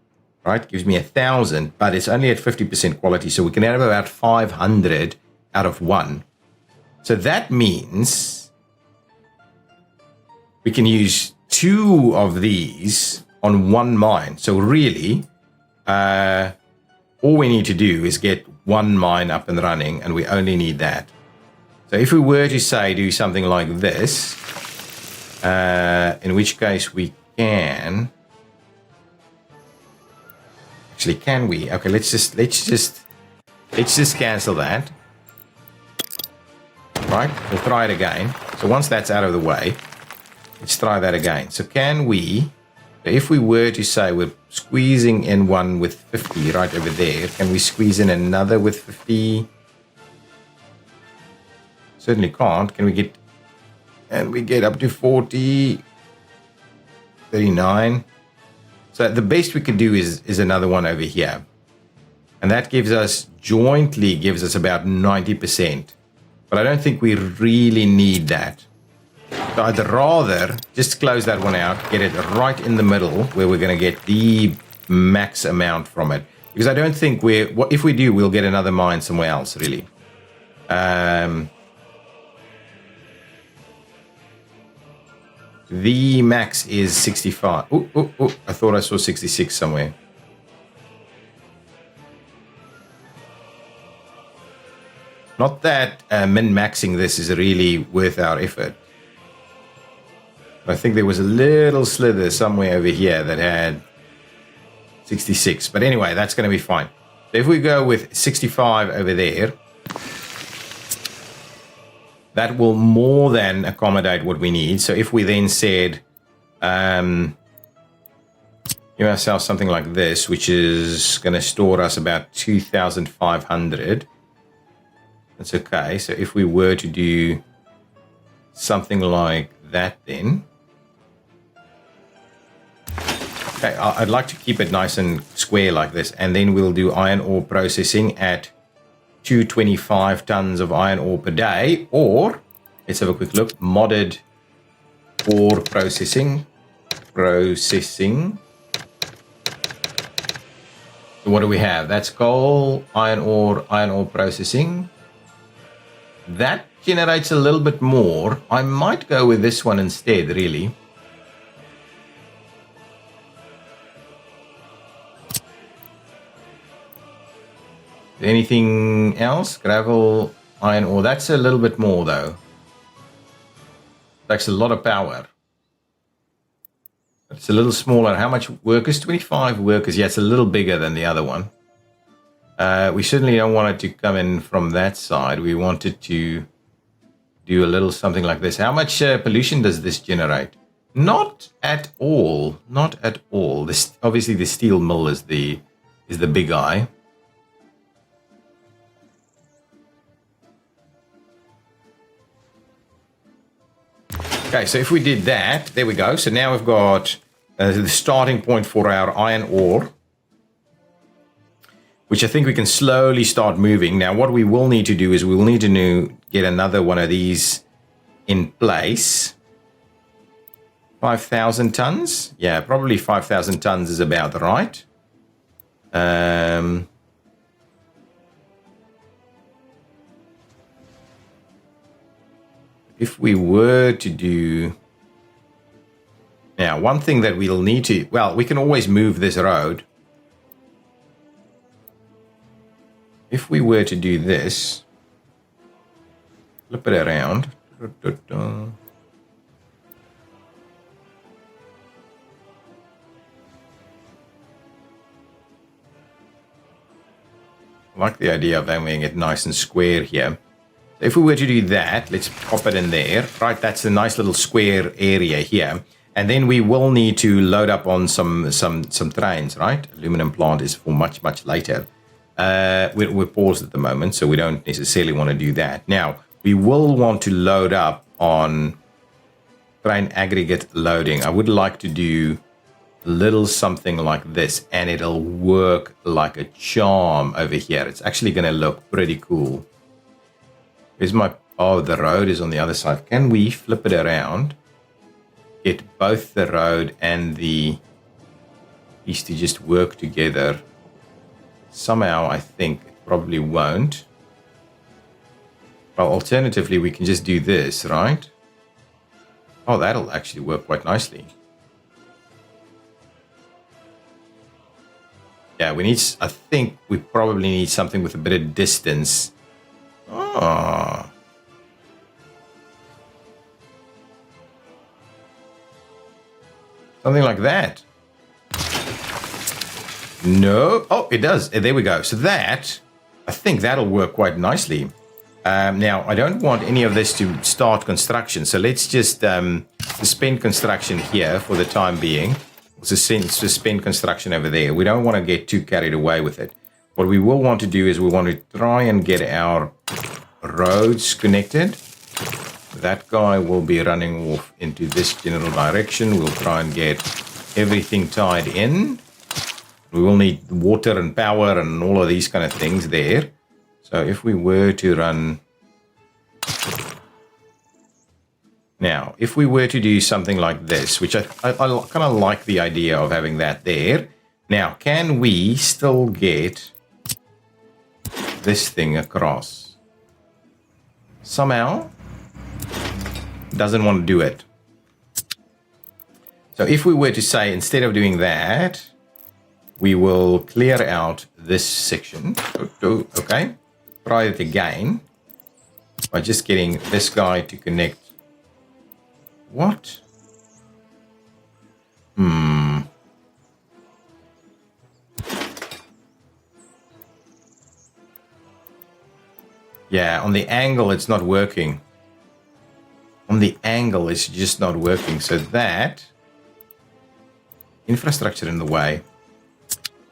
A: right, gives me 1,000, but it's only at 50% quality, so we can have about 500 out of 1. So that means we can use 2 of these on 1 mine. So really, all we need to do is get 1 mine up and running, and we only need that. So if we were to say do something like this, in which case we can. Actually, can we? Okay, let's just cancel that. Right, we'll try it again. So once that's out of the way, let's try that again. So can we? If we were to say we're squeezing in one with 50 right over there, can we squeeze in another with 50? Certainly can't. Can we get? And we get up to 40, 39. So the best we could do is another one over here. And that jointly gives us about 90%. But I don't think we really need that. So I'd rather just close that one out, get it right in the middle where we're going to get the max amount from it. Because I don't think if we do, we'll get another mine somewhere else, really. The max is 65. Oh, I thought I saw 66 somewhere. Not that min-maxing this is really worth our effort. I think there was a little slither somewhere over here that had 66. But anyway, that's going to be fine. So if we go with 65 over there, that will more than accommodate what we need. So if we then said, give ourselves something like this, which is going to store us about 2,500. That's okay. So if we were to do something like that then. Okay, I'd like to keep it nice and square like this. And then we'll do iron ore processing at 225 tons of iron ore per day, or let's have a quick look. Modded ore processing. What do we have? That's coal, iron ore processing. That generates a little bit more. I might go with this one instead, really. Anything else? Gravel, iron ore. That's a little bit more, though. Takes a lot of power. It's a little smaller. How much workers? 25 workers. Yeah, it's a little bigger than the other one. We certainly don't want it to come in from that side. We want it to do a little something like this. How much pollution does this generate? Not at all. Not at all. This, obviously, the steel mill is the big eye. Okay, so if we did that, there we go. So now we've got the starting point for our iron ore, which I think we can slowly start moving. Now, what we will need to do is we will need to get another one of these in place. 5,000 tons? Yeah, probably 5,000 tons is about right. If we were to do... Now, one thing that we'll need to... Well, we can always move this road. If we were to do this, flip it around. I like the idea of having it nice and square here. If we were to do that, let's pop it in there. Right, that's a nice little square area here. And then we will need to load up on some trains, right? Aluminum plant is for much, much later. We're paused at the moment, so we don't necessarily want to do that. Now, we will want to load up on train aggregate loading. I would like to do a little something like this, and it'll work like a charm over here. It's actually going to look pretty cool. Here's my... Oh, the road is on the other side. Can we flip it around? Get both the road and the... These to just work together. Somehow, I think it probably won't. Well, alternatively, we can just do this, right? Oh, that'll actually work quite nicely. Yeah, we need... I think we probably need something with a bit of distance. Oh. Something like that. No. Oh, it does. There we go. So that, I think that'll work quite nicely. Now, I don't want any of this to start construction. So let's just suspend construction here for the time being. Suspend construction over there. We don't want to get too carried away with it. What we will want to do is we want to try and get our roads connected. That guy will be running off into this general direction. We'll try and get everything tied in. We will need water and power and all of these kind of things there. So if we were to run... Now, if we were to do something like this, which I kind of like the idea of having that there. Now, can we still get this thing across? Somehow, doesn't want to do it. So if we were to say, instead of doing that, we will clear out this section. Okay. Try it again by just getting this guy to connect. What? Yeah, on the angle, it's not working. On the angle, it's just not working. So that infrastructure in the way.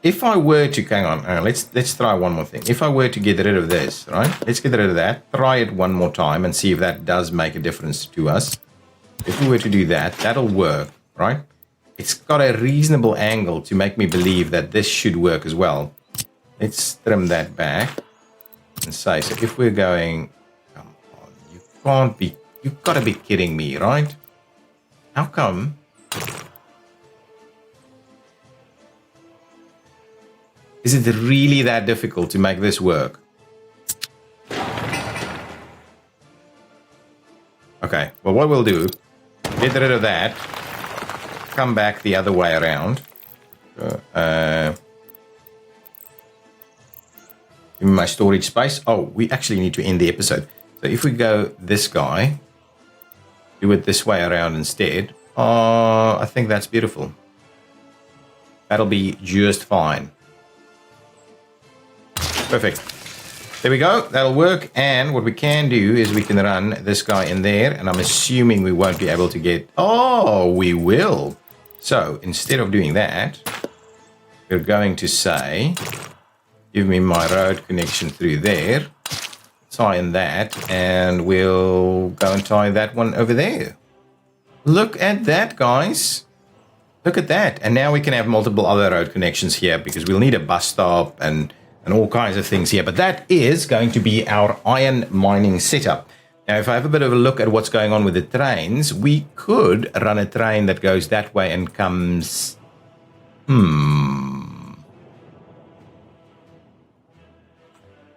A: If I were to, hang on, let's try one more thing. If I were to get rid of this, right? Let's get rid of that. Try it one more time and see if that does make a difference to us. If we were to do that, that'll work, right? It's got a reasonable angle to make me believe that this should work as well. Let's trim that back and say, so if we're going, come on, you can't be, you've got to be kidding me, right? How come? Is it really that difficult to make this work? Well, what we'll do, get rid of that, come back the other way around. In my storage space. Oh, we actually need to end the episode. So if we go this guy, do it this way around instead. Oh, I think that's beautiful. That'll be just fine. Perfect. There we go. That'll work. And what we can do is we can run this guy in there. And I'm assuming we won't be able to get... Oh, we will. So instead of doing that, we're going to say, give me my road connection through there. Tie in that. And we'll go and tie that one over there. Look at that, guys. Look at that. And now we can have multiple other road connections here because we'll need a bus stop and all kinds of things here. But that is going to be our iron mining setup. Now, if I have a bit of a look at what's going on with the trains, we could run a train that goes that way and comes...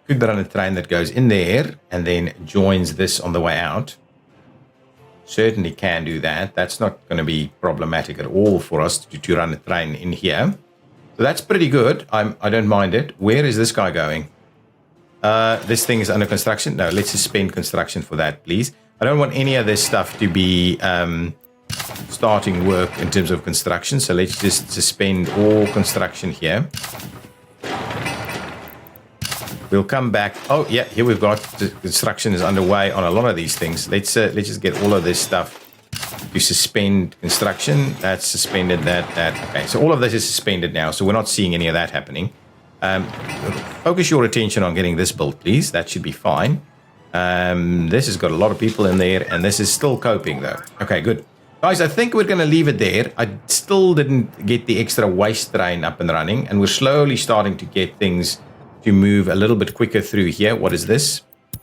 A: Could run a train that goes in there and then joins this on the way out. Certainly can do that. That's not going to be problematic at all for us to run a train in here. So that's pretty good. I don't mind it. Where is this guy going? This thing is under construction. No, let's suspend construction for that, please. I don't want any of this stuff to be starting work in terms of construction. So let's just suspend all construction here. We'll come back. Oh, yeah, here we've got the construction is underway on a lot of these things. Let's just get all of this stuff to suspend construction. That's suspended, that. Okay, so all of this is suspended now, so we're not seeing any of that happening. Focus your attention on getting this built, please. That should be fine. This has got a lot of people in there, and this is still coping, though. Okay, good. Guys, I think we're going to leave it there. I still didn't get the extra waste train up and running, and we're slowly starting to get things to move a little bit quicker through here. What is this?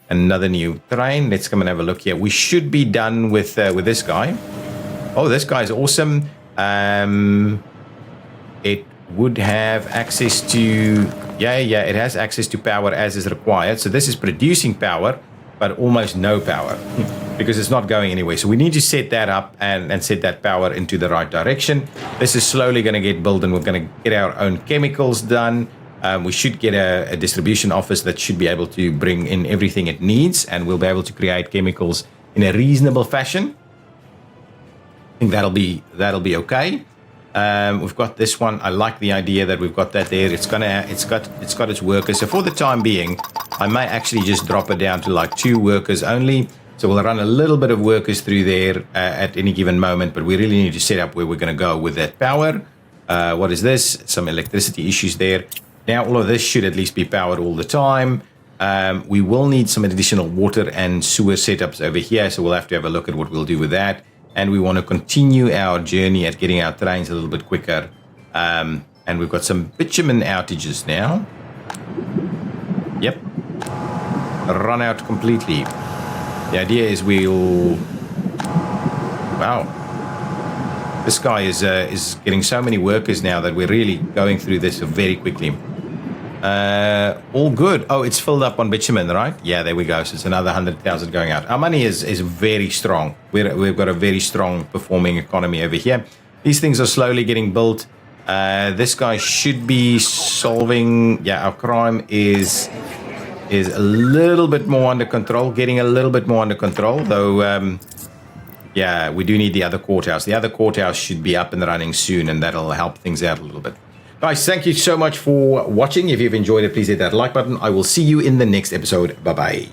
A: Another new train. Let's come and have a look here. We should be done with this guy. Oh, this guy is awesome. It would have access to... Yeah, it has access to power as is required. So this is producing power, but almost no power because it's not going anywhere. So we need to set that up and set that power into the right direction. This is slowly going to get built, and we're going to get our own chemicals done. We should get a distribution office that should be able to bring in everything it needs, and we'll be able to create chemicals in a reasonable fashion. I think that'll be okay. We've got this one. I like the idea that we've got that there. It's got its workers. So for the time being, I may actually just drop it down to like 2 workers only. So we'll run a little bit of workers through there at any given moment, but we really need to set up where we're going to go with that power. What is this? Some electricity issues there. Now, all of this should at least be powered all the time. We will need some additional water and sewer setups over here, so we'll have to have a look at what we'll do with that. And we want to continue our journey at getting our trains a little bit quicker. And we've got some bitumen outages now. Yep. Run out completely. The idea is we'll... Wow. This guy is getting so many workers now that we're really going through this very quickly. All good. Oh, it's filled up on bitumen, right? Yeah, there we go. So it's another 100,000 going out. Our money is very strong. We've got a very strong performing economy over here. These things are slowly getting built. This guy should be solving... Yeah, our crime is a little bit more under control. Getting a little bit more under control, though... yeah, we do need the other courthouse. The other courthouse should be up and running soon, and that'll help things out a little bit. Guys, thank you so much for watching. If you've enjoyed it, please hit that like button. I will see you in the next episode. Bye-bye.